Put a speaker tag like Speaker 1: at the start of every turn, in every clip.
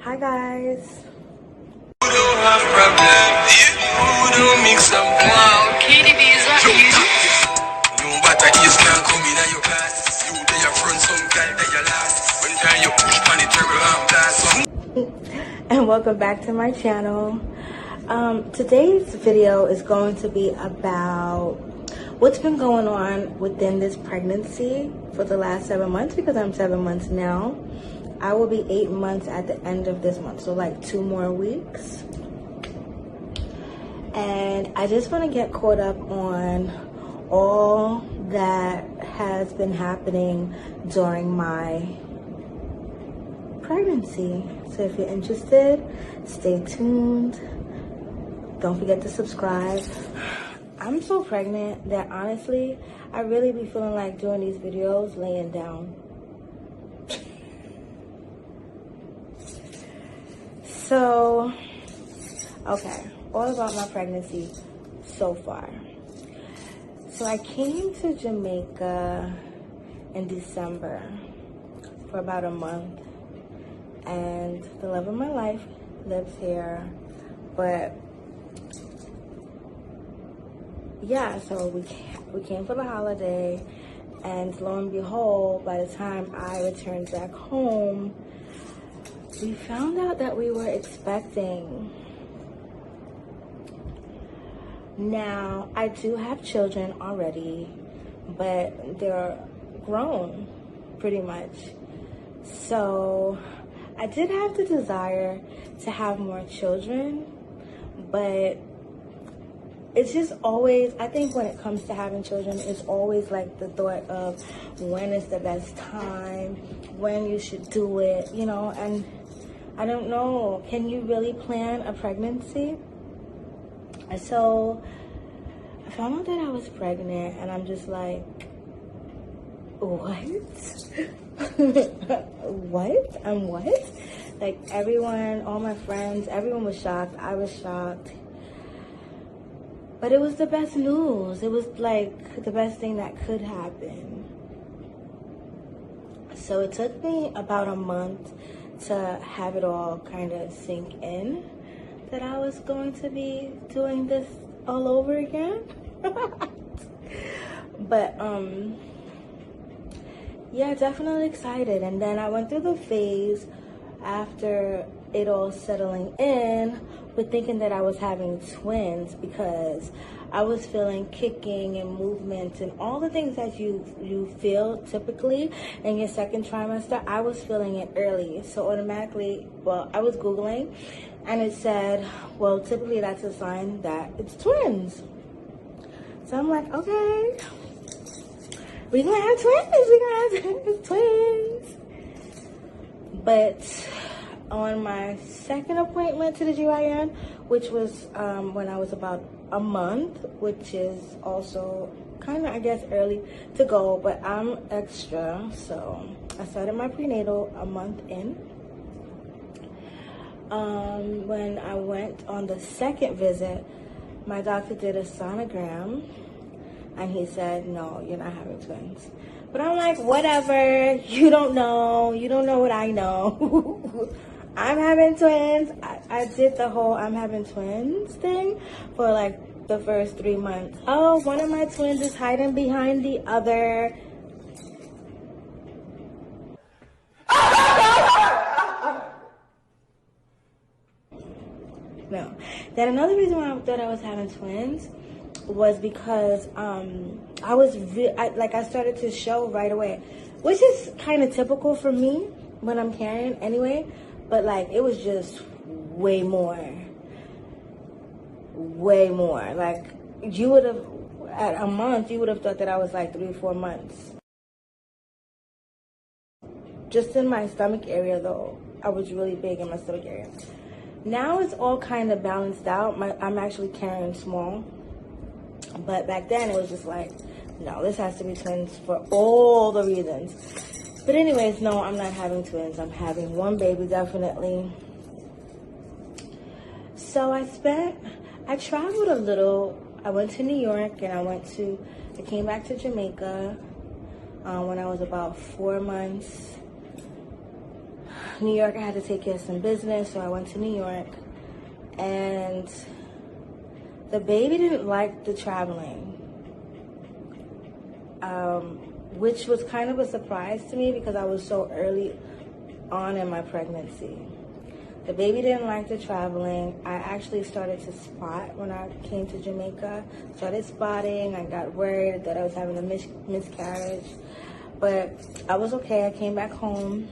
Speaker 1: Hi guys. And welcome back to my channel. Today's video is going to be about what's been going on within this pregnancy for the last 7 months, because I'm 7 months now. I will be 8 months at the end of this month, so like 2 more weeks. And I just want to get caught up on all that has been happening during my pregnancy. So if you're interested, stay tuned. Don't forget to subscribe. I'm so pregnant that honestly, I really be feeling like doing these videos laying down. So, okay, all about my pregnancy so far. So I came to Jamaica in December for about a month, and the love of my life lives here. But yeah, so we came for the holiday, and lo and behold, by the time I returned back home, we found out that we were expecting. Now, I do have children already, but they're grown, pretty much. So, I did have the desire to have more children, but it's just always, I think when it comes to having children, it's always like the thought of when is the best time, when you should do it, you know, and I don't know, can you really plan a pregnancy? So I found out that I was pregnant, and I'm just like, what? What? I'm what? Like everyone, all my friends, everyone was shocked. I was shocked. But it was the best news. It was like the best thing that could happen. So it took me about a month to have it all kind of sink in that I was going to be doing this all over again. But yeah, definitely excited. And then I went through the phase after it all settling in with thinking that I was having twins, because I was feeling kicking and movement and all the things that you feel typically in your second trimester. I was feeling it early, so automatically, well, I was Googling and it said, well, typically that's a sign that it's twins. So I'm like, okay, we're gonna have twins. But on my second appointment to the GYN, which was when I was about a month, which is also kind of, I guess, early to go, but I'm extra, so I started my prenatal a month in. When I went on the second visit, my doctor did a sonogram, and he said, no, you're not having twins. But I'm like, whatever, you don't know what I know. I'm having twins. I did the whole I'm having twins thing for like the first 3 months. Oh, one of my twins is hiding behind the other. No. Then another reason why I thought I was having twins was because I started to show right away, which is kind of typical for me when I'm carrying anyway. But like, it was just way more. Like, you would have, at a month, you would have thought that I was like 3 or 4 months. Just in my stomach area though, I was really big in my stomach area. Now it's all kind of balanced out. I'm actually carrying small. But back then it was just like, no, this has to be twins for all the reasons. But anyways, no, I'm not having twins. I'm having one baby, definitely. So I traveled a little. I went to New York, and I came back to Jamaica when I was about 4 months. New York, I had to take care of some business, so I went to New York. And the baby didn't like the traveling, which was kind of a surprise to me because I was so early on in my pregnancy. The baby didn't like the traveling. I actually started to spot when I came to Jamaica. Started spotting. I got worried that I was having a miscarriage. But I was okay. I came back home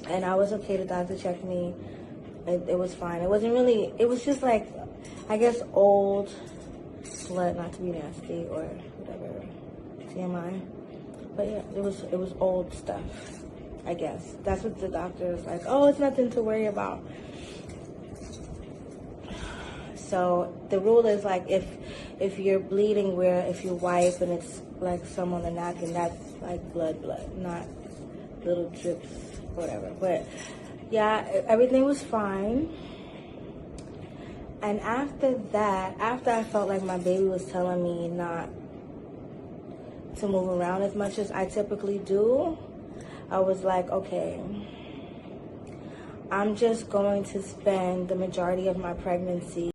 Speaker 1: and I was okay. The doctor checked me. It was fine. It wasn't really, it was just like, I guess, old blood, not to be nasty or whatever, TMI. But yeah, it was old stuff, I guess. That's what the doctor was like, oh, it's nothing to worry about. So the rule is like, if you're bleeding, if you wipe and it's like some on the napkin, that's like blood, not little drips, whatever. But yeah, everything was fine. And after that, after I felt like my baby was telling me not to move around as much as I typically do, I was like, okay, I'm just going to spend the majority of my pregnancy